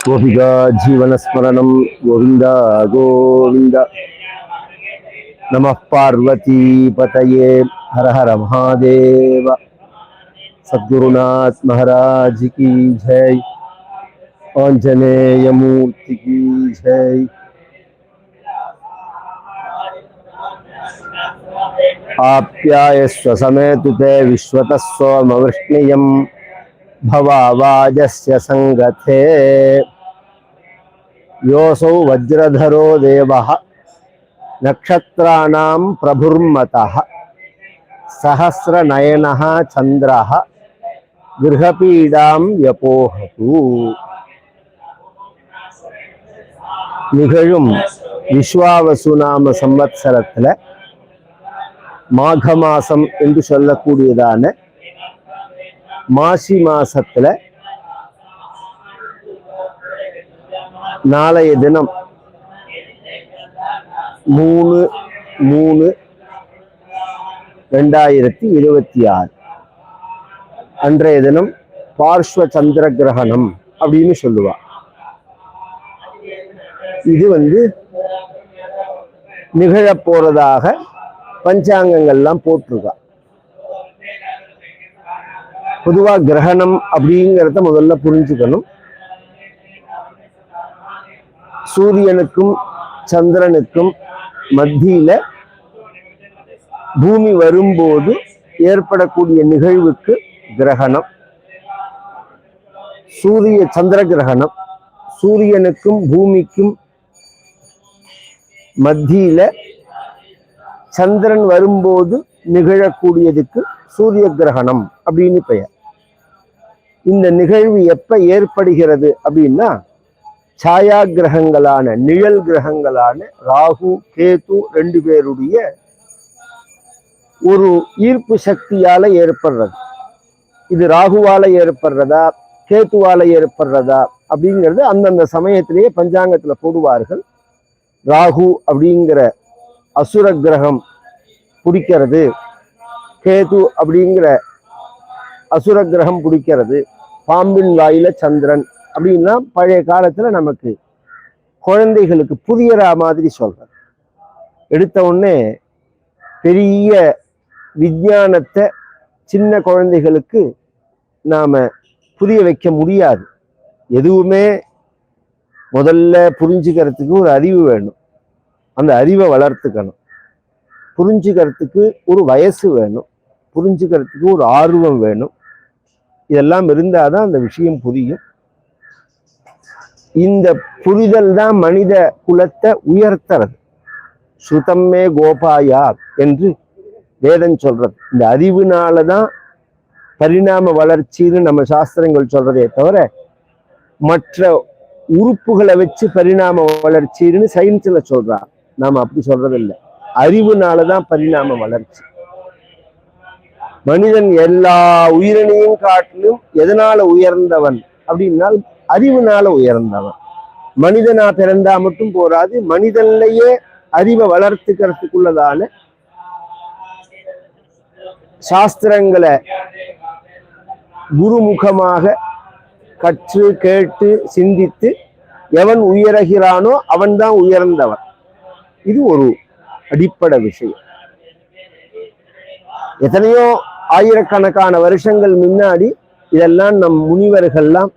गोपिका जीवनस्मरणं गोविंद गोविंद। नमः पार्वती पतये हर हर महादेव। सद्गुरुनाथ महाराज की जय। आंजनेय मूर्ति की जय। आप्यायस्व समेतुते विश्वतस्वमवृष्णियं भवावाजस्य संगते। योऽसौ वज्रधरो देवः नक्षत्राणां प्रभुर्मतः सहस्रनयनः चन्द्रः गृहपीडां व्यपोहतु। நிகழும் விஸ்வாவசுநாம சம்வத்சரத்துல மாக மாசம் என்று சொல்லக்கூடியதான மாசி மாசத்துல நாளைய தினம் 3/3/2026 அன்றைய தினம் பார்ஷ்வ சந்திர கிரகணம் அப்படின்னு சொல்லுவா. இது நிகழ போறதாக பஞ்சாங்கங்கள்லாம் போட்டிருக்கா. பொதுவா கிரகணம் அப்படிங்கிறத முதல்ல புரிஞ்சுக்கணும். சூரியனுக்கும் சந்திரனுக்கும் மத்தியில பூமி வரும்போது ஏற்படக்கூடிய நிகழ்வுக்கு கிரகணம். சந்திர கிரகணம். சூரியனுக்கும் பூமிக்கும் மத்தியில சந்திரன் வரும்போது நிகழக்கூடியதுக்கு சூரிய கிரகணம் அப்படின்னு பெயர். இந்த நிகழ்வு எப்ப ஏற்படுகிறது அப்படின்னா, சாயா கிரகங்களான நிழல் கிரகங்களான ராகு கேது 2 பேருடைய ஒரு ஈர்ப்பு சக்தியால ஏற்படுறது. இது ராகுவால ஏற்படுறதா கேத்துவால ஏற்படுறதா அப்படிங்கிறது அந்தந்த சமயத்திலேயே பஞ்சாங்கத்துல போடுவார்கள். ராகு அப்படிங்கிற அசுர கிரகம் பிடிக்கிறது, கேது அப்படிங்கிற அசுர கிரகம் பிடிக்கிறது, பாம்பின் வாயில சந்திரன் அப்படின்னா பழைய காலத்துல நமக்கு குழந்தைகளுக்கு புரியற மாதிரி சொல்றது. எடுத்த உடனே பெரிய விஞ்ஞானத்தை சின்ன குழந்தைகளுக்கு நாம புரிய வைக்க முடியாது. எதுவுமே முதல்ல புரிஞ்சுக்கிறதுக்கு ஒரு அறிவு வேணும். அந்த அறிவை வளர்த்துக்கணும். புரிஞ்சுக்கிறதுக்கு ஒரு வயசு வேணும். புரிஞ்சுக்கிறதுக்கு ஒரு ஆர்வம் வேணும். இதெல்லாம் இருந்தாதான் அந்த விஷயம் புரியும். இந்த புரிதல் தான் மனித குலத்தை உயர்த்துறது. ஸ்ருதம்மே கோபாயா என்று வேதம் சொல்றது. இந்த அறிவுனாலதான் பரிணாம வளர்ச்சின்னு நம்ம சாஸ்திரங்கள் சொல்றதே தவிர மற்ற உறுப்புகளை வச்சு பரிணாம வளர்ச்சின்னு சயின்ஸ்ல சொல்றாங்க. நாம அப்படி சொல்றதில்லை. அறிவுனாலதான் பரிணாம வளர்ச்சி. மனிதன் எல்லா உயிரினையும் காட்டிலும் எதனால உயர்ந்தவன் அப்படின்னா அறிவுனால உயர்ந்தவன். மனிதனா பிறந்தா மட்டும் போராது, மனிதன்லயே அறிவை வளர்த்துக்கிறதுக்குள்ளதான சாஸ்திரங்களை குருமுகமாக கற்று கேட்டு சிந்தித்து எவன் உயர்கிறானோ அவன் தான் உயர்ந்தவன். இது ஒரு அடிப்படை விஷயம். எத்தனையோ ஆயிரக்கணக்கான வருஷங்கள் முன்னாடி இதெல்லாம் நம் முனிவர்கள்லாம்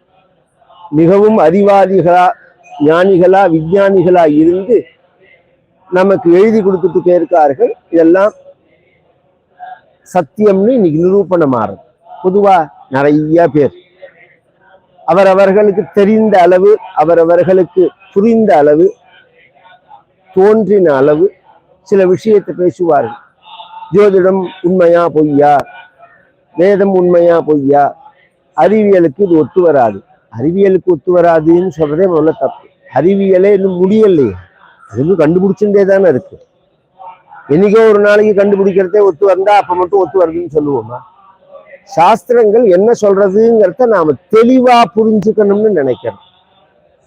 மிகவும் அறிவாதிகளா ஞானிகளா விஞ்ஞானிகளா இருந்து நமக்கு எழுதி கொடுத்துட்டு போயிருக்கார்கள். இதெல்லாம் சத்தியம்னு இன்னைக்கு நிரூபணமாறுது. பொதுவா நிறைய பேர் அவரவர்களுக்கு தெரிந்த அளவு, அவரவர்களுக்கு புரிந்த அளவு, தோன்றின அளவு சில விஷயத்தை பேசுவார்கள். ஜோதிடம் உண்மையா பொய்யா, வேதம் உண்மையா பொய்யா, அறிவியலுக்கு இது ஒத்து வராது. அறிவியலுக்கு ஒத்து வராதுன்னு சொல்றதே முதல்ல தப்பு. அறிவியலே இன்னும் முடியலையே, அது இன்னும் கண்டுபிடிச்சுட்டே தானே இருக்கு. என்னைக்கோ ஒரு நாளைக்கு கண்டுபிடிக்கிறதே ஒத்து வந்தா அப்ப மட்டும் ஒத்து வருதுன்னு சொல்லுவோமா? சாஸ்திரங்கள் என்ன சொல்றதுங்கிறத நாம தெளிவா புரிஞ்சுக்கணும்னு நினைக்கிறோம்.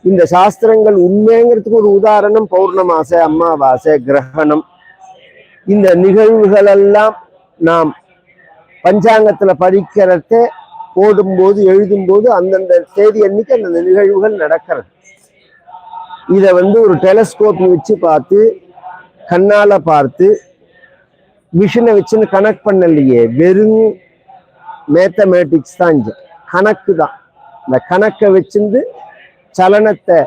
இந்த சாஸ்திரங்கள் உண்மைங்கிறதுக்கு ஒரு உதாரணம் பௌர்ணமாசை, அமாவாசை, கிரகணம். இந்த நிகழ்வுகள் எல்லாம் நாம் பஞ்சாங்கத்துல படிக்கிறத போடும்போது எழுதும்போது அந்தந்த தேதி அன்னைக்கு அந்தந்த நிகழ்வுகள் நடக்கிறது. இதை ஒரு டெலஸ்கோப் வச்சு பார்த்து கண்ணால பார்த்து மிஷினை வச்சுன்னு கனெக்ட் பண்ணலையே, வெறும் மேத்தமேட்டிக்ஸ் தான், கணக்கு தான். இந்த கணக்கை வச்சிருந்து சலனத்தை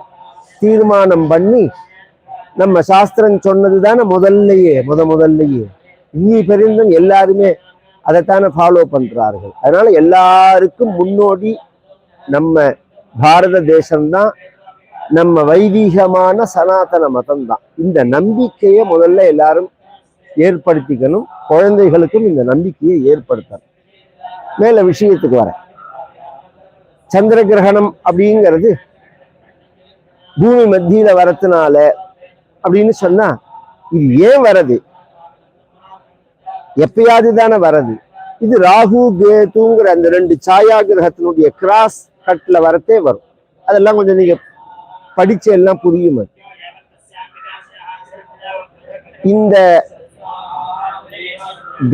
தீர்மானம் பண்ணி நம்ம சாஸ்திரம் சொன்னது தானே முதல்லயே இன்னி பெரிந்தும் எல்லாருமே அதைத்தானே ஃபாலோ பண்றார்கள். அதனால எல்லாருக்கும் முன்னோடி நம்ம பாரத தேசம்தான், நம்ம வைதீகமான சனாதன மதம் தான். இந்த நம்பிக்கையை முதல்ல எல்லாரும் ஏற்படுத்திக்கணும். குழந்தைகளுக்கும் இந்த நம்பிக்கையை ஏற்படுத்தணும். மேல விஷயத்துக்கு வர, சந்திர கிரகணம் அப்படிங்கிறது பூமி மத்தியில வரதுனால அப்படின்னு சொன்னா, இது ஏன் வரது? எப்பயாவது தானே வரது. இது ராகு கேதுங்கிற அந்த 2 சாயா கிரகத்தினுடைய கிராஸ் கட்ல வரத்தே வரும். அதெல்லாம் கொஞ்சம் நீங்க படிச்சு எல்லாம் புரியும். இந்த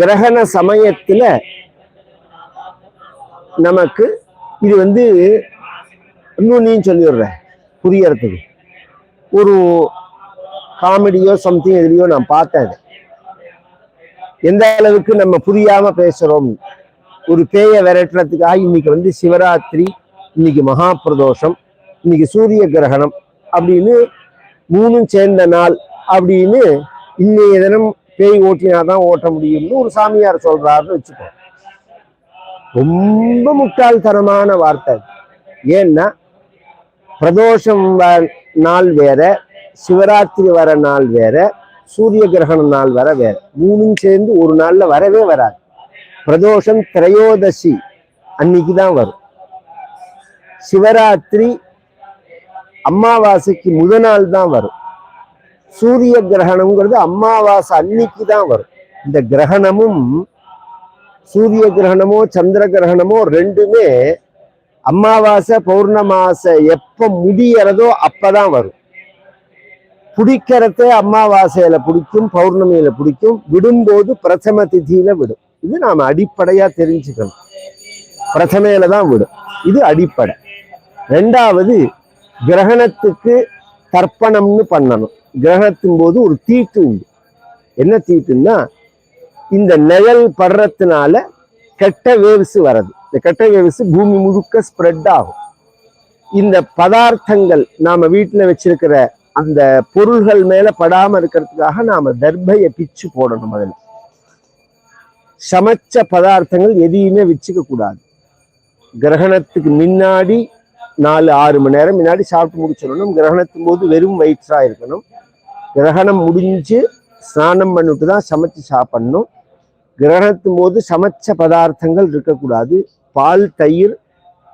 கிரகண சமயத்துல நமக்கு இது இன்னும் நீ சொல்லிடுறேன் புரியறதுக்கு. ஒரு காமெடியோ சம்திங் எதுலையோ நான் பார்த்தேன். எந்த அளவுக்கு நம்ம புரியாம பேசுறோம். ஒரு பேயை விரட்டுறதுக்காக இன்னைக்கு சிவராத்திரி, இன்னைக்கு மகா பிரதோஷம், இன்னைக்கு சூரிய கிரகணம் அப்படின்னு 3 சேர்ந்த நாள் அப்படின்னு இன்னைய தினம் பேய் ஓட்டினாதான் ஓட்ட முடியும்னு ஒரு சாமியார் சொல்றாருன்னு வச்சுக்கோ. ரொம்ப முட்டாள்தனமான வார்த்தை. ஏன்னா பிரதோஷம் நாள் வேற, சிவராத்திரி வர நாள் வேற, சூரிய கிரகண நாள் வேற. 3 சேர்ந்து ஒரு நாள்ல வரவே வராது. பிரதோஷம் திரையோதசி அன்னைக்கு தான் வரும். சிவராத்திரி அமாவாசைக்கு முதல் நாள் தான் வரும். சூரிய கிரகணம்ங்கிறது அமாவாசை அன்னைக்கு தான் வரும். இந்த கிரகணமும் சூரிய கிரகணமோ சந்திர கிரகணமோ ரெண்டுமே அமாவாசை பௌர்ணமாசை எப்ப முடியறதோ அப்பதான் வரும். பிடிக்கிறதே அமாவாசையில பிடிக்கும், பௌர்ணமியில பிடிக்கும். விடும்போது பிரதம திதியில விடும். இது நாம அடிப்படையா தெரிஞ்சுக்கணும். பிரதமையில தான் விடும். இது அடிப்படை. 2வது, கிரகணத்துக்கு தர்ப்பணம்னு பண்ணணும். கிரகணத்தின் போது ஒரு தீட்டு உண்டு. என்ன தீட்டுன்னா, இந்த நிழல் படுறதுனால கெட்ட வேவ்ஸ் வர்றது. இந்த கெட்ட வேவ்ஸ் பூமி முழுக்க ஸ்ப்ரெட் ஆகும். இந்த பதார்த்தங்கள் நாம வீட்டுல வச்சிருக்கிற அந்த பொருள்கள் மேல படாம இருக்கிறதுக்காக நாம தர்பையை பிச்சு போடணும். முதல்ல சமைச்ச பதார்த்தங்கள் எதையுமே வச்சுக்க கூடாது. கிரகணத்துக்கு முன்னாடி 4-6 மணி நேரம் முன்னாடி சாப்பிட்டு முடிச்சிடணும். கிரகணத்தின் போது வெறும் வயிற்றா இருக்கணும். கிரகணம் முடிஞ்சு ஸ்நானம் பண்ணிட்டு தான் சமைச்சு சாப்பிடணும். கிரகணத்தின் போது சமைச்ச பதார்த்தங்கள் இருக்கக்கூடாது. பால், தயிர்,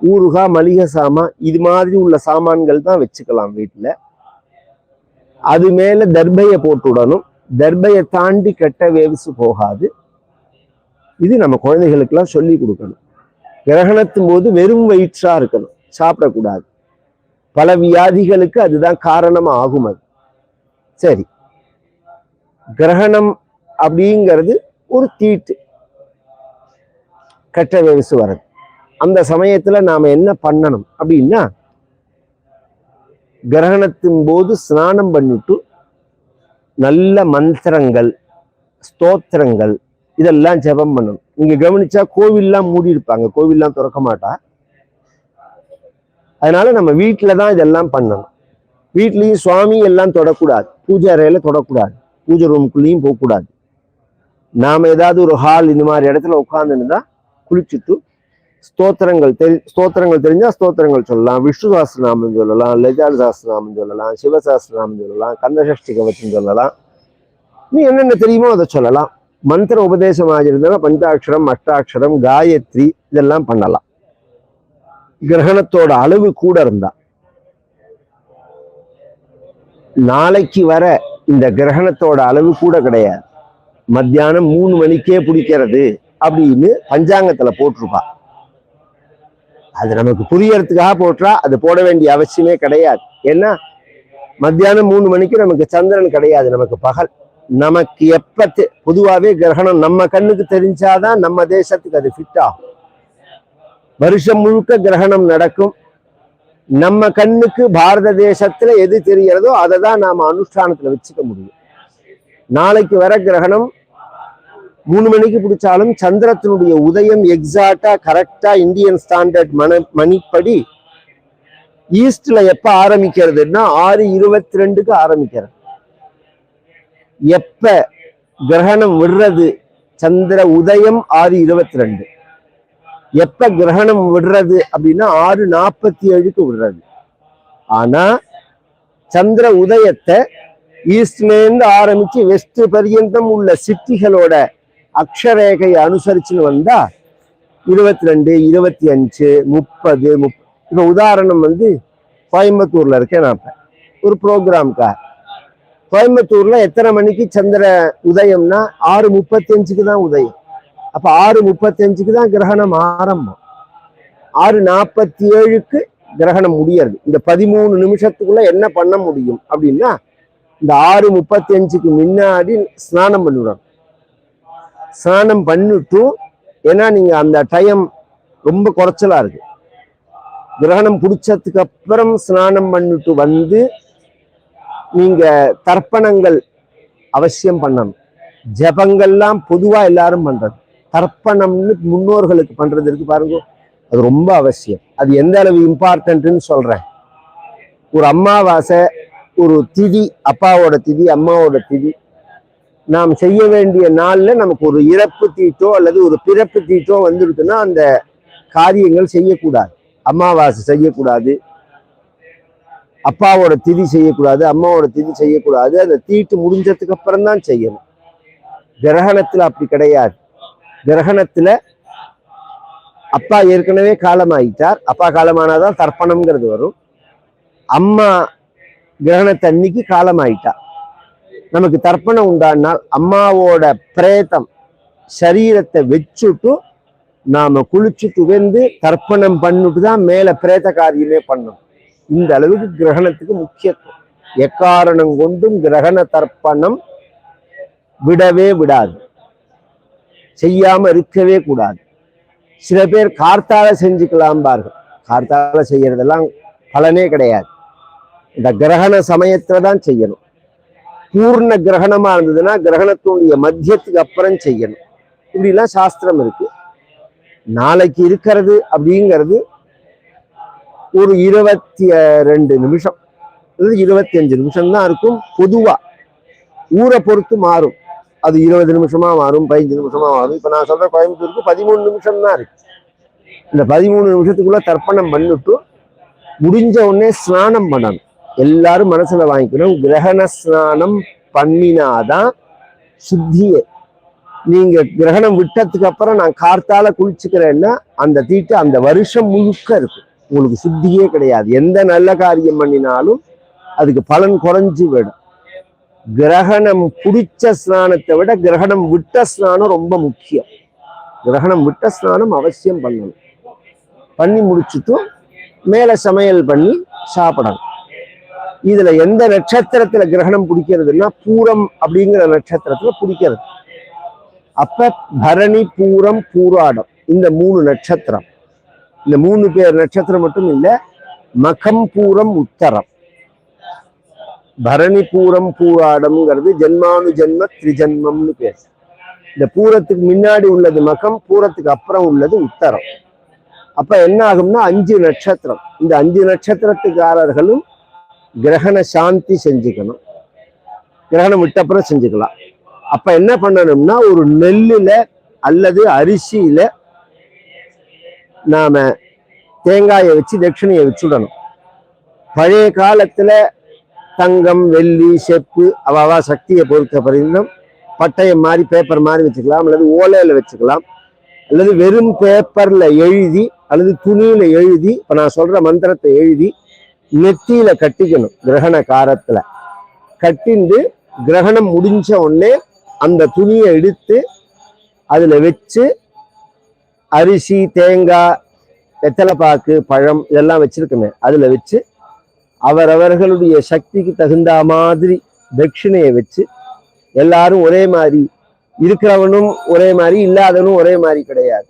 ஊறுகாய், மளிகை சாமான் இது மாதிரி உள்ள சாமான்கள் தான் வச்சுக்கலாம் வீட்டுல. அது மேல தர்பையை போட்டு விடணும். தர்பையை தாண்டி கெட்ட வேவ்ஸ் போகாது. இது நம்ம குழந்தைகளுக்கெல்லாம் சொல்லி கொடுக்கணும். கிரகணத்தின் போது வெறும் வயிற்றா இருக்கணும், சாப்பிடக்கூடாது. பல வியாதிகளுக்கு அதுதான் காரணமா ஆகும். அது சரி. கிரகணம் அப்படிங்கிறது ஒரு தீட்டு, கெட்ட வேவ்ஸ் வர்றது. அந்த சமயத்துல நாம என்ன பண்ணணும் அப்படின்னா, கிரகணத்தின் போது ஸ்நானம் பண்ணிட்டு நல்ல மந்திரங்கள், ஸ்தோத்திரங்கள் இதெல்லாம் ஜெபம் பண்ணணும். நீங்க கவனிச்சா கோவில்லாம் மூடி இருப்பாங்க, கோவில்லாம் திறக்க மாட்டா. அதனால நம்ம வீட்டுல தான் இதெல்லாம் பண்ணணும். வீட்லயும் சுவாமி எல்லாம் தொடக்கூடாது, பூஜை அறையில தொடக்கூடாது, பூஜை ரூமுக்குள்ளேயும் போகக்கூடாது. நாம ஏதாவது ஒரு ஹால் இந்த மாதிரி இடத்துல உட்கார்ந்துருந்தா குளிச்சுட்டு ஸ்தோத்திரங்கள் தெரிஞ்சா ஸ்தோத்திரங்கள் சொல்லலாம். விஷ்ணு சாஸ்திரநாமம் சொல்லலாம், லலிதா சாஸ்திரநாமம் சொல்லலாம், சிவசாஸ்திரநாமம் சொல்லலாம், கந்தசஷ்டி கவச்சம் சொல்லலாம். நீ என்னென்ன தெரியுமோ அதை சொல்லலாம். மந்திர உபதேசம் ஆகிருந்தா பஞ்சாட்சரம், அஷ்டாட்சரம், காயத்ரி இதெல்லாம் பண்ணலாம். கிரகணத்தோட அளவு கூட இருந்தா. நாளைக்கு வர இந்த கிரகணத்தோட அளவு கூட கிடையாது. மத்தியானம் 3 மணிக்கே பிடிக்கிறது அப்படின்னு பஞ்சாங்கத்துல போட்டிருப்பா. அது நமக்கு புரியறதுக்காக போட்டா அது போட வேண்டிய அவசியமே கிடையாது. ஏன்னா மத்தியானம் 3 மணிக்கு நமக்கு சந்திரன் கிடையாது, நமக்கு பகல். நமக்கு எப்ப பொதுவாகவே கிரகணம் நம்ம கண்ணுக்கு தெரிஞ்சாதான் நம்ம தேசத்துக்கு அது ஃபிட் ஆகும். வருஷம் முழுக்க கிரகணம் நடக்கும். நம்ம கண்ணுக்கு பாரத தேசத்துல எது தெரிகிறதோ அதை தான் நாம அனுஷ்டானத்துல வச்சுக்க முடியும். நாளைக்கு வர கிரகணம் 3 மணிக்கு பிடிச்சாலும் சந்திரத்தினுடைய உதயம் எக்ஸாக்டா கரெக்டா இந்தியன் ஸ்டாண்டர்ட் மணிப்படி ஈஸ்ட்ல எப்ப ஆரம்பிக்கிறதுன்னா 6:22க்கு ஆரம்பிக்கிறது. எப்ப கிரகணம் விடுறது, சந்திர உதயம் 6:22. எப்ப கிரகணம் விடுறது அப்படின்னா 6:47க்கு விடுறது. ஆனா சந்திர உதயத்தை ஈஸ்ட்ல இருந்து ஆரம்பிச்சு வெஸ்ட் பர்யந்தம் உள்ள சிட்டிகளோட அக்ஷரேகையை அனுசரிச்சுன்னு வந்தா 22, 25, 30. இப்ப உதாரணம் கோயம்புத்தூர்ல இருக்கேன். நான் ஒரு ப்ரோக்ராம்காக கோயம்புத்தூர்ல எத்தனை மணிக்கு சந்திர உதயம்னா 6:35க்கு தான் உதயம். அப்ப 6:35க்கு தான் கிரகணம் ஆரம்பம். 6:47க்கு கிரகணம் முடியாது. இந்த 13 நிமிஷத்துக்குள்ள என்ன பண்ண முடியும் அப்படின்னா இந்த 6:35க்கு முன்னாடி ஸ்நானம் பண்ணிவிடணும். ஸ்நானம் பண்ணிட்டு, ஏன்னா நீங்க அந்த டைம் ரொம்ப குறைச்சலா இருக்கு. கிரகணம் பிடிச்சதுக்கு அப்புறம் ஸ்நானம் பண்ணிட்டு வந்து நீங்க தர்ப்பணங்கள் அவசியம் பண்ணணும். ஜபங்கள்லாம் பொதுவா எல்லாரும் பண்றது, தர்ப்பணம்னு முன்னோர்களுக்கு பண்றது இருக்கு பாருங்க, அது ரொம்ப அவசியம். அது எந்த அளவு இம்பார்ட்டன்ட்னு சொல்றேன். ஒரு அமாவாசை, ஒரு திதி, அப்பாவோட திதி, அம்மாவோட திதி, நாம் செய்ய வேண்டிய நாள்ல நமக்கு ஒரு இறப்பு தீட்டோ அல்லது ஒரு பிறப்பு தீட்டோ வந்துருக்குன்னா அந்த காரியங்கள் செய்யக்கூடாது. அமாவாசை செய்யக்கூடாது, அப்பாவோட திதி செய்யக்கூடாது, அம்மாவோட திதி செய்யக்கூடாது. அந்த தீட்டு முடிஞ்சதுக்கு அப்புறம் தான் செய்யணும். கிரகணத்துல அப்படி கிடையாது. கிரகணத்துல அப்பா ஏற்கனவே காலமாயிட்டார், அப்பா காலமானாதான் தர்ப்பணம்ங்கிறது வரும். அம்மா கிரகணத்தன்னைக்கு காலமாயிட்டா, நமக்கு தர்ப்பணம் உண்டானால் அம்மாவோட பிரேதம் சரீரத்தை வச்சுட்டு நாம குளிச்சுட்டு வந்து தர்ப்பணம் பண்ணிட்டு தான் மேல பிரேத காரியமே பண்ணணும். இந்த அளவுக்கு கிரகணத்துக்கு முக்கியத்துவம். எக்காரணம் கொண்டும் கிரகண தர்ப்பணம் விடவே விடாது, செய்யாம இருக்கவே கூடாது. சில பேர் கார்த்தால செஞ்சுக்கலாம்பார்கள். கார்த்தால செய்யறதெல்லாம் பலனே கிடையாது. இந்த கிரகண சமயத்துல தான் செய்யணும். பூர்ண கிரகணமா இருந்ததுன்னா கிரகணத்துடைய மத்தியத்துக்கு அப்புறம் செய்யணும். இப்படிலாம் சாஸ்திரம் இருக்கு. நாளைக்கு இருக்கிறது அப்படிங்கிறது ஒரு 22 நிமிஷம் அல்லது 25 நிமிஷம் தான் இருக்கும். பொதுவா ஊரை பொறுத்து மாறும். அது 20 நிமிஷமா மாறும், 15 நிமிஷமா மாறும். இப்ப நான் சொல்ற கோயம்புத்தூருக்கு 13 நிமிஷம் தான் இருக்கு. இந்த 13 நிமிஷத்துக்குள்ள தர்ப்பணம் பண்ணிட்டு முடிஞ்ச உடனே ஸ்நானம் பண்ணணும். எல்லாரும் மனசுல வாங்கிக்கணும், கிரகண ஸ்நானம் பண்ணினாதான் சுத்தியே. நீங்க கிரகணம் விட்டதுக்கு அப்புறம் நான் கார்த்தால குளிச்சுக்கிறேன்னா அந்த தீட்டு அந்த வருஷம் முழுக்க இருக்கு, உங்களுக்கு சுத்தியே கிடையாது. எந்த நல்ல காரியம் பண்ணினாலும் அதுக்கு பலன் குறைஞ்சு விடும். கிரகணம் பிடிச்ச ஸ்நானத்தை விட கிரகணம் விட்ட ஸ்நானம் ரொம்ப முக்கியம். கிரகணம் விட்ட ஸ்நானம் அவசியம் பண்ணணும். பண்ணி முடிச்சுட்டு மேல சமையல் பண்ணி சாப்பிடணும். இதுல எந்த நட்சத்திரத்துல கிரகணம் பிடிக்கிறதுனா பூரம் அப்படிங்கிற நட்சத்திரத்துல பிடிக்கிறது. அப்ப பரணி, பூரம், பூராடம், இந்த 3 நட்சத்திரம். இந்த 3 பேர் நட்சத்திரம் மட்டும் இல்ல, மகம், பூரம், உத்தரம். பரணி, பூரம், பூராடம்ங்கிறது ஜென்மானு ஜென்ம திரிஜன்மம்னு பேர். இந்த பூரத்துக்கு முன்னாடி உள்ளது மகம், பூரத்துக்கு அப்புறம் உள்ளது உத்தரம். அப்ப என்ன ஆகும்னா 5 நட்சத்திரம். இந்த 5 நட்சத்திரத்துக்காரர்களும் கிரகண சாந்தி செஞ்சுக்கணும். கிரகணம் விட்டப்புறம் செஞ்சுக்கலாம். அப்ப என்ன பண்ணணும்னா ஒரு நெல்லுல அல்லது அரிசியில நாம தேங்காயை வச்சு தட்சிணையை வச்சுடணும். பழைய காலத்துல தங்கம், வெள்ளி, செப்பு அவா சக்தியை பொறுத்த பரிந்தும் பட்டயம் மாதிரி பேப்பர் மாதிரி வச்சுக்கலாம், அல்லது ஓலையில வச்சுக்கலாம், அல்லது வெறும் பேப்பர்ல எழுதி அல்லது துணியில எழுதி, இப்ப நான் சொல்ற மந்திரத்தை எழுதி நெத்தியில கட்டிக்கணும். கிரகண காலத்துல கட்டிண்டு கிரகணம் முடிஞ்ச உடனே அந்த துணியை எடுத்து அதுல வச்சு அரிசி, தேங்காய், வெத்தலைப்பாக்கு, பழம் இதெல்லாம் வச்சிருக்குமே அதுல வச்சு அவரவர்களுடைய சக்திக்கு தகுந்த மாதிரி தட்சிணையை வச்சு எல்லாரும் ஒரே மாதிரி, இருக்கிறவனும் ஒரே மாதிரி, இல்லாதவனும் ஒரே மாதிரி கிடையாது.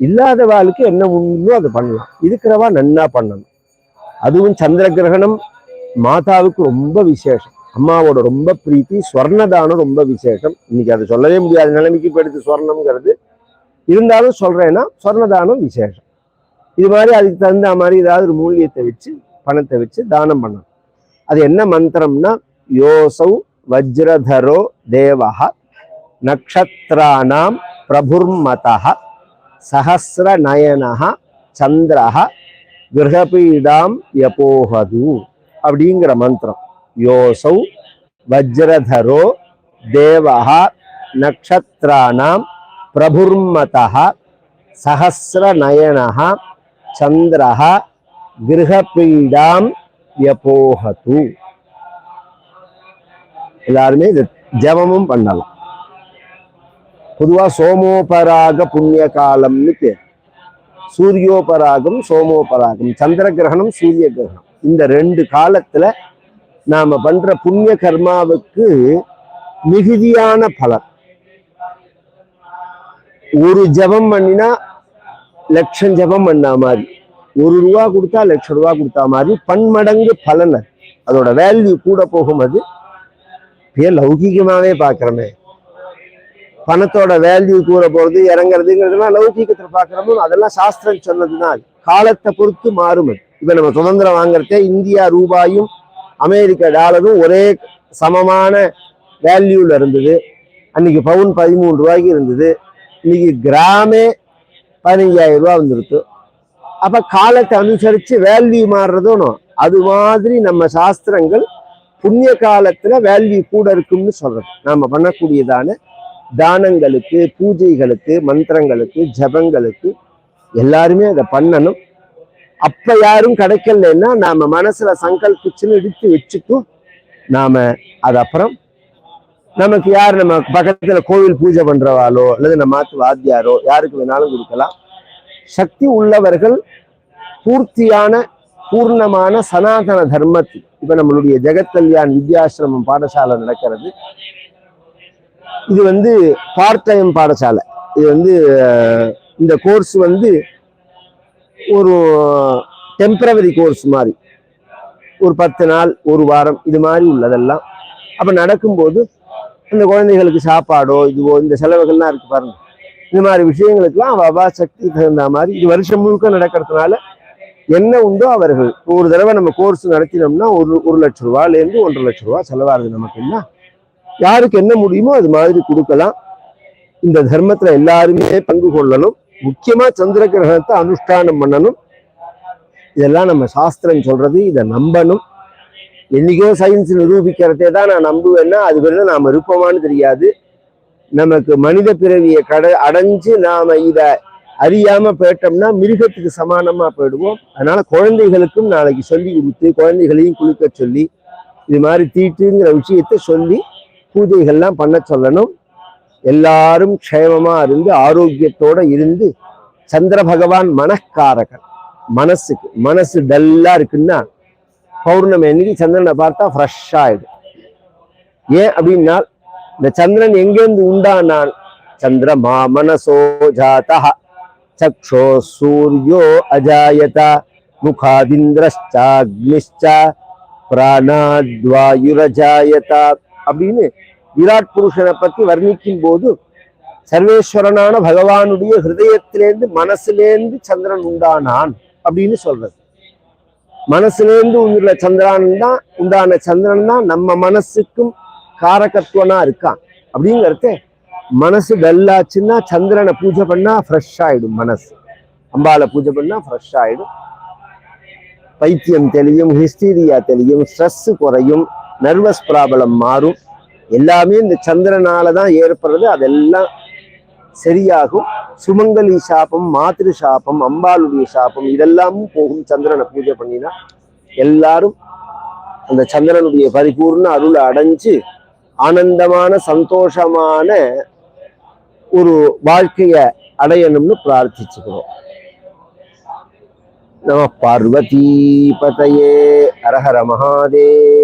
இல்லாதவாளுக்கு என்ன உண்டோ அதை பண்ணலாம், இருக்கிறவா நன்னா பண்ணணும். அதுவும் சந்திர கிரகணம் மாதாவுக்கு ரொம்ப விசேஷம், அம்மாவோட ரொம்ப பிரீத்தி. ஸ்வர்ணதானம் ரொம்ப விசேஷம். இன்னைக்கு அதை சொல்லவே முடியாத நிலைமைக்கு போயிடுது ஸ்வர்ணம்ங்கிறது. இருந்தாலும் சொல்றேன்னா ஸ்வர்ணதானம் விசேஷம். இது மாதிரி அதுக்கு தகுந்த மாதிரி ஏதாவது ஒரு மூலியத்தை வச்சு பணத்தை வச்சு தானம் பண்ணணும். அது என்ன மந்திரம்னா, யோசௌ வஜ்ரதரோ தேவஹ நக்ஷத்ராணாம் பிரபுர்மதஹ சஹஸ்ர நயனஹ சந்திரஹ கிரகபீடாம் யபோஹது அப்படிங்கிற மந்திரம். யோசௌ வஜ்ரதரோ தேவஹ நக்ஷத்ராணாம் பிரபுர்மதஹ சஹஸ்ர நயனஹ சந்திரஹ கிரகபீடாம் யபோஹது. எல்லாருமே இது ஜபமும் பண்ணலாம். பொதுவா சோமோபராக புண்ணிய காலம்னு பேர். சூரியோபராகம் சோமோபராகம், சந்திர கிரகணம் சூரிய கிரகணம். இந்த 2 காலத்துல நாம பண்ற புண்ணிய கர்மாவுக்கு மிகுதியான பலன். ஒரு ஜபம் பண்ணினா லட்சம் ஜபம் பண்ணா மாதிரி, 1 ரூபா கொடுத்தா லட்சம் ரூபா கொடுத்தா மாதிரி பன்மடங்கு பலன். அதோட வேல்யூ கூட போகும். அது லௌகிகமாவே பாக்குறோமே, பணத்தோட வேல்யூ கூற போறது இறங்குறதுங்கிறதுலாம் லௌகிகத்துல பாக்குறோமோ, அதெல்லாம் சாஸ்திரம் சொன்னதுதான். காலத்தை பொறுத்து மாறும். இப்ப நம்ம சுதந்திரம் வாங்குறதே இந்தியா ரூபாயும் அமெரிக்க டாலரும் ஒரே சமமான வேல்யூல இருந்தது. அன்னைக்கு பவுன் 13 ரூபாய்க்கு இருந்தது. இன்னைக்கு கிராமே 15,000 ரூபாய் வந்துருக்கு. அப்ப காலத்தை அனுசரிச்சு வேல்யூ மாறுறதும் அது மாதிரி நம்ம சாஸ்திரங்கள் புண்ணிய காலத்துல வேல்யூ கூட இருக்கும்னு சொல்றது. நாம பண்ணக்கூடியதான தானங்களுக்கு, பூஜைகளுக்கு, மந்திரங்களுக்கு, ஜபங்களுக்கு எல்லாருமே அதை பண்ணணும். அப்ப யாரும் கிடைக்கலன்னா நாம மனசுல சங்கல்பிச்சுன்னு எடுத்து வச்சுட்டும் நாம அது அப்புறம் நமக்கு யார் நம்ம பக்கத்துல கோவில் பூஜை பண்றவாளோ அல்லது நம்ம மாத்து வாத்தியாரோ யாருக்கு வேணாலும் கொடுக்கலாம். சக்தி உள்ளவர்கள் பூர்ணமான சனாதன தர்மத்தில், இப்ப நம்மளுடைய ஜெகத் கல்யாண் வித்யாசிரமம் பாடசாலை நடக்கிறது. இது பார்ட் டைம் பாடசாலை. இது இந்த கோர்ஸ் ஒரு டெம்பரவரி கோர்ஸ் மாதிரி, ஒரு 10 நாள் 1 வாரம் இது மாதிரி உள்ளதெல்லாம். அப்ப நடக்கும்போது இந்த குழந்தைகளுக்கு சாப்பாடோ இதுவோ இந்த செலவுகள்லாம் இருக்கு பாருங்க. இந்த மாதிரி விஷயங்களுக்குலாம் அவ சக்தி தகுந்த மாதிரி இது வருஷம் முழுக்க நடக்கிறதுனால என்ன உண்டோ அவர்கள் ஒரு தடவை நம்ம கோர்ஸ் நடத்தினோம்னா 1 லட்சம் ரூபாயிலேருந்து 1.5 லட்சம் ரூபாய் செலவாகுது. நமக்கு என்ன யாருக்கு என்ன முடியுமோ அது மாதிரி கொடுக்கலாம். இந்த தர்மத்துல எல்லாருமே பங்கு கொள்ளணும். முக்கியமா சந்திர கிரகணத்தை அனுஷ்டானம் பண்ணணும். இதெல்லாம் நம்ம சாஸ்திரம் சொல்றது, இதை நம்பணும். என்னைக்கோ சயின்ஸ் நிரூபிக்கிறதே தான் நான் நம்புவேன்னா அது வேணா நாம இருப்போமான்னு தெரியாது. நமக்கு மனித பிறவியை அடைஞ்சு நாம இதை அறியாம போயிட்டோம்னா மிருகத்துக்கு சமானமா போயிடுவோம். அதனால குழந்தைகளுக்கும் நாளைக்கு சொல்லி கொடுத்து குழந்தைகளையும் குளிக்க சொல்லி இது மாதிரி தீட்டுங்கிற விஷயத்த சொல்லி பூஜைகள்லாம் பண்ண சொல்லணும். எல்லாரும் க்ஷேமமா இருந்து ஆரோக்கியத்தோட இருந்து, சந்திர பகவான் மனக்காரகன். மனசு டல்லா இருக்குன்னா பௌர்ணமி அன்னைக்கு சந்திரனை பார்த்தா ஃப்ரெஷ் ஆயிடும். ஏன் அப்படின்னா இந்த சந்திரன் எங்கேருந்து உண்டானான்? சந்திரமா மனசோ ஜாதா சக்ஷோ சூர்யோ அஜாயத முகாதிந்திரஷ்சாக்னிஷ்ச பிராணாத்வாயுரஜாயத அப்படின்னு விராட் புருஷனை பத்தி வர்ணிக்கும் போது சர்வேஸ்வரனான பகவானுடைய ஹிருதயத்திலேருந்து மனசுலேருந்து சந்திரன் உண்டானான் அப்படின்னு சொல்றது. மனசுலேருந்து உண்டான சந்திரன் தான் நம்ம மனசுக்கும் காரகத்துவனா இருக்கான். அப்படிங்கிறத மனசு டல்லாச்சுன்னா சந்திரனை பூஜை பண்ணா ஃப்ரெஷ் ஆயிடும். மனசு அம்பாலை பூஜை பண்ணா ஃப்ரெஷ் ஆயிடும். பைத்தியம் தெளியும், ஹிஸ்டீரியா தெளியும், ஸ்ட்ரெஸ் குறையும், நர்வஸ் ப்ராப்ளம் மாறும். எல்லாமே இந்த சந்திரனால தான் ஏற்படுறது. அதெல்லாம் சரியாகும். சுமங்கலி சாபம், மாத்திரு சாபம், அம்பாளுடைய சாபம் இதெல்லாமும் போகும் சந்திரனை பூஜை பண்ணினா. எல்லாரும் அந்த சந்திரனுடைய பரிபூர்ண அருளை அடைஞ்சு ஆனந்தமான சந்தோஷமான ஒரு வாழ்க்கைய அடையணும்னு பிரார்த்திச்சுக்கிறோம். நம பார்வதி பதயே. ஹர ஹர மகாதேவ்.